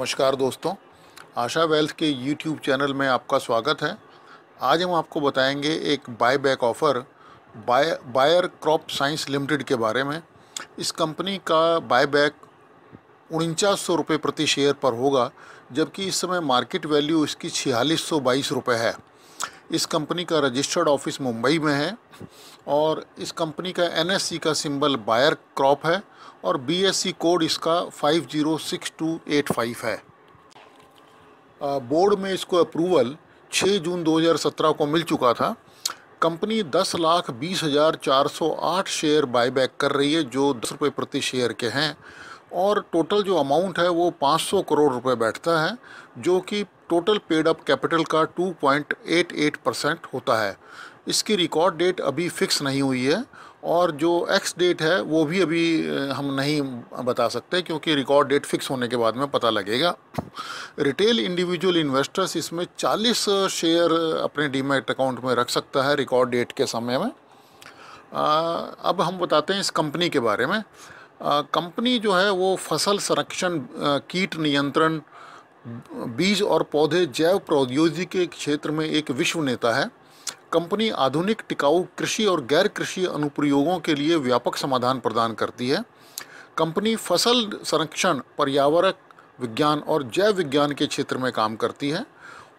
नमस्कार दोस्तों, आशा वेल्थ के यूट्यूब चैनल में आपका स्वागत है। आज हम आपको बताएंगे एक buyback offer buyer crop science limited के बारे में। इस कंपनी का बायबैक 4900 रुपये प्रति शेयर पर होगा, जबकि इस समय मार्केट वैल्यू इसकी 4622 रुपये है। इस कंपनी का रजिस्टर्ड ऑफिस मुंबई में है और इस कंपनी का NSE का सिंबल बायर क्रॉप है और BSE कोड इसका 506285 है। बोर्ड में इसको अप्रूवल 6 जून 2017 को मिल चुका था। कंपनी 10,20,408 शेयर बायबैक कर रही है, जो 10 रुपये प्रति शेयर के हैं, और टोटल जो अमाउंट है वो 500 करोड़ रुपए बैठता है, जो कि टोटल पेड अप कैपिटल का 2.88% होता है। इसकी रिकॉर्ड डेट अभी फिक्स नहीं हुई है और जो एक्स डेट है वो भी अभी हम नहीं बता सकते, क्योंकि रिकॉर्ड डेट फिक्स होने के बाद में पता लगेगा। रिटेल इंडिविजुअल इन्वेस्टर्स इसमें 40 शेयर अपने डीमैट अकाउंट में रख सकता है रिकॉर्ड डेट के समय में। अब हम बताते हैं इस कंपनी के बारे में। कंपनी जो है वो फसल संरक्षण, कीट नियंत्रण, बीज और पौधे जैव प्रौद्योगिकी के क्षेत्र में एक विश्व नेता है। कंपनी आधुनिक टिकाऊ कृषि और गैर कृषि अनुप्रयोगों के लिए व्यापक समाधान प्रदान करती है। कंपनी फसल संरक्षण, पर्यावरण विज्ञान और जैव विज्ञान के क्षेत्र में काम करती है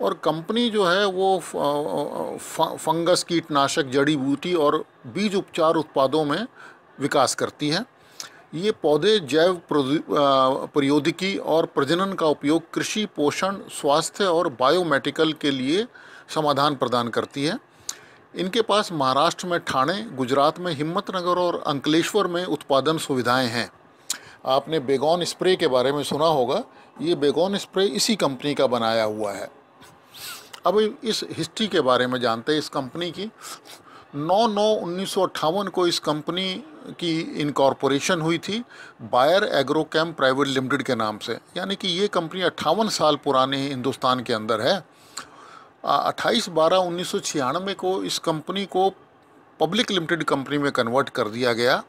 और कंपनी जो है वो फंगस, कीटनाशक, जड़ी बूटी और बीज उपचार उत्पादों में विकास करती है। ये पौधे जैव प्रौद्योगिकी और प्रजनन का उपयोग कृषि, पोषण, स्वास्थ्य और बायोमेडिकल के लिए समाधान प्रदान करती है। इनके पास महाराष्ट्र में ठाणे, गुजरात में हिम्मतनगर और अंकलेश्वर में उत्पादन सुविधाएं हैं। आपने बेगोन स्प्रे के बारे में सुना होगा। ये बेगोन स्प्रे इसी कंपनी का बनाया हुआ है। अब इस हिस्ट्री के बारे में जानते हैं इस कंपनी की। 9/9/1958 को इस कंपनी की इनकॉर्पोरेशन हुई थी बायर एग्रोकेम प्राइवेट लिमिटेड के नाम से, यानी कि ये कंपनी 58 साल पुराने हिंदुस्तान के अंदर है। 28/12/1996 को इस कंपनी को पब्लिक लिमिटेड कंपनी में कन्वर्ट कर दिया गया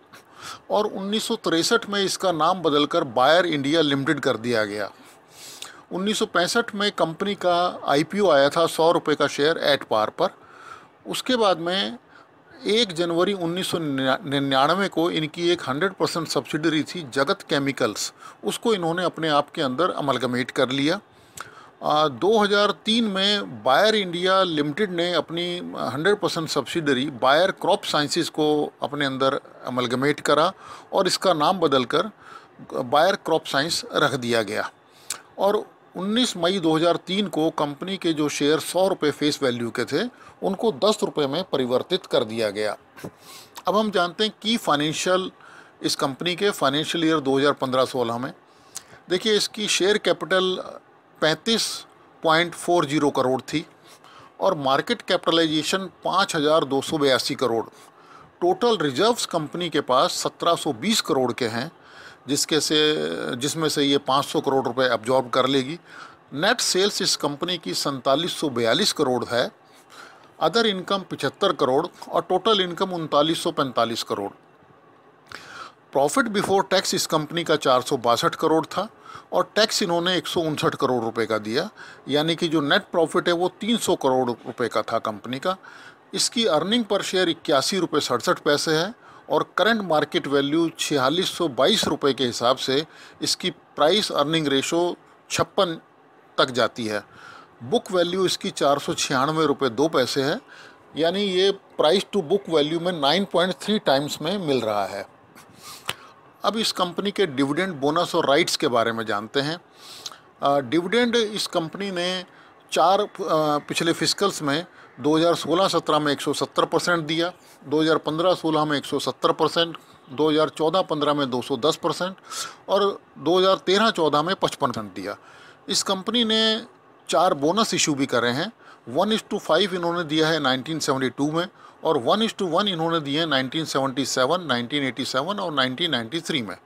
और 1963 में इसका नाम बदलकर बायर इंडिया लिमिटेड कर दिया गया। 1965 में कंपनी का IPO आया था 100 रुपये का शेयर एट पार पर। उसके बाद में 1 जनवरी 1999 को इनकी एक 100% सब्सिडरी थी जगत केमिकल्स, उसको इन्होंने अपने आप के अंदर अमलगमेट कर लिया। 2003 में बायर इंडिया लिमिटेड ने अपनी 100% सब्सिडरी बायर क्रॉप साइंसेस को अपने अंदर अमलगमेट करा और इसका नाम बदलकर बायर क्रॉप साइंस रख दिया गया। और 19 मई 2003 को कंपनी के जो शेयर 100 रुपये फेस वैल्यू के थे, उनको 10 रुपये में परिवर्तित कर दिया गया। अब हम जानते हैं कि फाइनेंशियल इस कंपनी के फाइनेंशियल ईयर 2015-16 में देखिए, इसकी शेयर कैपिटल 35.40 करोड़ थी और market capitalisation 5282 crore. Total reserves company के पास 1720 करोड़ के हैं, जिसमें से ये 500 करोड़ रुपए अब्जॉर्ब कर लेगी। नेट सेल्स इस कंपनी की 4742 करोड़ है। अदर इनकम 75 करोड़ और total income 3945 crore. Profit before tax इस कंपनी का 462 करोड़ था और टैक्स इन्होंने 159 करोड़ रुपए का दिया, यानी कि जो नेट प्रॉफिट है वो 300 करोड़ रुपए का था कंपनी का। इसकी अर्निंग पर शेयर 81 रुपये 67 पैसे है और करंट मार्केट वैल्यू 4622 रुपये के हिसाब से इसकी प्राइस अर्निंग रेशो 56 तक जाती है। बुक वैल्यू इसकी 496 रुपये 2 पैसे है, यानी ये प्राइस टू बुक वैल्यू में 9.3 टाइम्स में मिल रहा है। अब इस कंपनी के डिविडेंड, बोनस और राइट्स के बारे में जानते हैं। डिविडेंड इस कंपनी ने पिछले फिस्कल्स में 2016-17 में 170% दिया, 2015-16 में 170%, 2014-15 में 210% और 2013-14 में 55% दिया। इस कंपनी ने 4 बोनस इशू भी करे हैं। 1:5 इन्होंने दिया है 1972 में और 1:1 इन्होंने दिए हैं 1977, 1987 और 1993 में।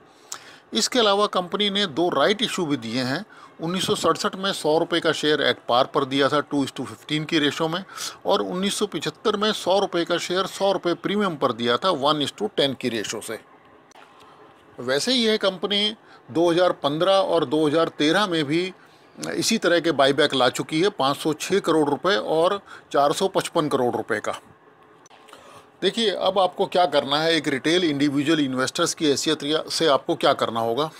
इसके अलावा कंपनी ने 2 राइट इशू भी दिए हैं। 1967 में 100 रुपये का शेयर एट पार पर दिया था 2:15 की रेशो में और 1975 में 100 रुपये का शेयर 100 रुपये प्रीमियम पर दिया था 1:10 की रेशो से। वैसे ही यह कंपनी 2015 और 2013 में भी इसी तरह के बाईबैक ला चुकी है, 506 करोड़ रुपए और 455 करोड़ रुपए का। देखिए, अब आपको क्या करना है, एक रिटेल इंडिविजुअल इन्वेस्टर्स की हैसियत से आपको क्या करना होगा।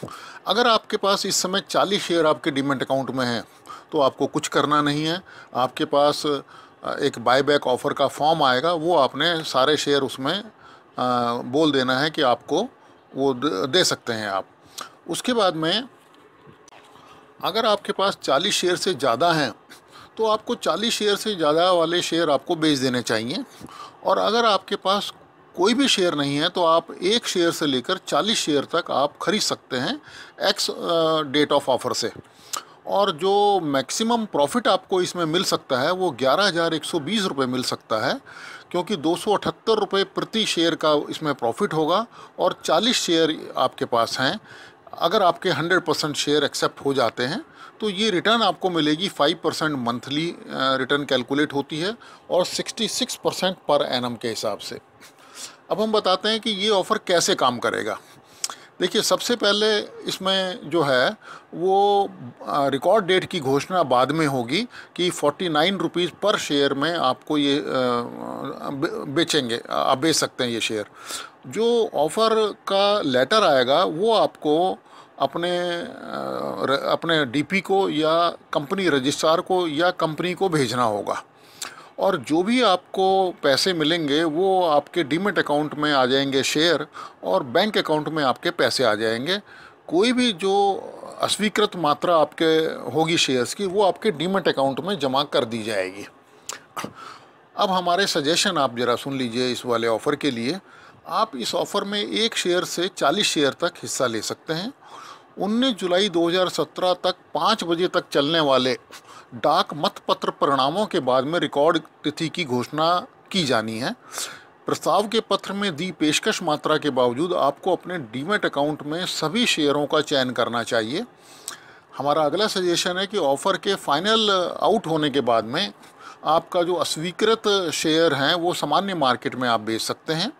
अगर आपके पास इस समय 40 शेयर आपके डीमैट अकाउंट में हैं तो आपको कुछ करना नहीं है। आपके पास एक बायबैक ऑफ़र का फॉर्म आएगा, वो आपने सारे शेयर उसमें बोल देना है कि आपको वो दे सकते हैं आप। उसके बाद में अगर आपके पास 40 शेयर से ज़्यादा हैं तो आपको 40 शेयर से ज़्यादा वाले शेयर आपको बेच देने चाहिए। और अगर आपके पास कोई भी शेयर नहीं है तो आप एक शेयर से लेकर 40 शेयर तक आप खरीद सकते हैं एक्स डेट ऑफ ऑफ़र से। और जो मैक्सिमम प्रॉफिट आपको इसमें मिल सकता है वो 11,120 रुपये मिल सकता है, क्योंकि 278 रुपये प्रति शेयर का इसमें प्रॉफिट होगा। और 40 शेयर आपके पास हैं, अगर आपके 100% शेयर एक्सेप्ट हो जाते हैं तो ये रिटर्न आपको मिलेगी 5% मंथली रिटर्न कैलकुलेट होती है और 66% पर एनम के हिसाब से। अब हम बताते हैं कि ये ऑफ़र कैसे काम करेगा। देखिए, सबसे पहले इसमें जो है वो रिकॉर्ड डेट की घोषणा बाद में होगी कि 49 रुपीज़ पर शेयर में आपको ये बेचेंगे, आप बेच सकते हैं ये शेयर। जो ऑफ़र का लेटर आएगा वो आपको अपने डीपी को या कंपनी रजिस्ट्रार को या कंपनी को भेजना होगा। और जो भी आपको पैसे मिलेंगे वो आपके डीमैट अकाउंट में आ जाएंगे शेयर, और बैंक अकाउंट में आपके पैसे आ जाएंगे। कोई भी जो अस्वीकृत मात्रा आपके होगी शेयर्स की वो आपके डीमैट अकाउंट में जमा कर दी जाएगी। अब हमारे सजेशन आप ज़रा सुन लीजिए इस वाले ऑफ़र के लिए। आप इस ऑफ़र में एक शेयर से 40 शेयर तक हिस्सा ले सकते हैं। 19 जुलाई 2017 तक 5 बजे तक चलने वाले डाक मतपत्र परिणामों के बाद में रिकॉर्ड तिथि की घोषणा की जानी है। प्रस्ताव के पत्र में दी पेशकश मात्रा के बावजूद आपको अपने डीमैट अकाउंट में सभी शेयरों का चयन करना चाहिए। हमारा अगला सजेशन है कि ऑफ़र के फाइनल आउट होने के बाद में आपका जो अस्वीकृत शेयर हैं वो सामान्य मार्केट में आप बेच सकते हैं।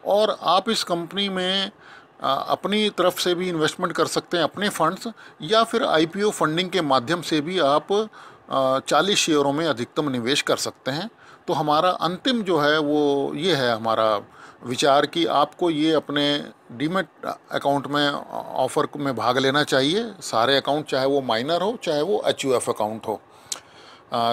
और आप इस कंपनी में अपनी तरफ से भी इन्वेस्टमेंट कर सकते हैं, अपने फंड्स, या फिर आईपीओ फंडिंग के माध्यम से भी आप 40 शेयरों में अधिकतम निवेश कर सकते हैं। तो हमारा अंतिम जो है वो ये है हमारा विचार कि आपको ये अपने डीमैट अकाउंट में ऑफ़र में भाग लेना चाहिए। सारे अकाउंट, चाहे वो माइनर हो चाहे वो एचयूएफ अकाउंट हो।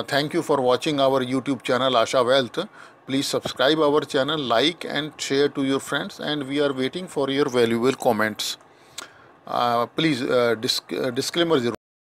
Thank you for watching our YouTube channel Asha Wealth. Please subscribe our channel, like and share to your friends, and we are waiting for your valuable comments. Please disclaimer जरूर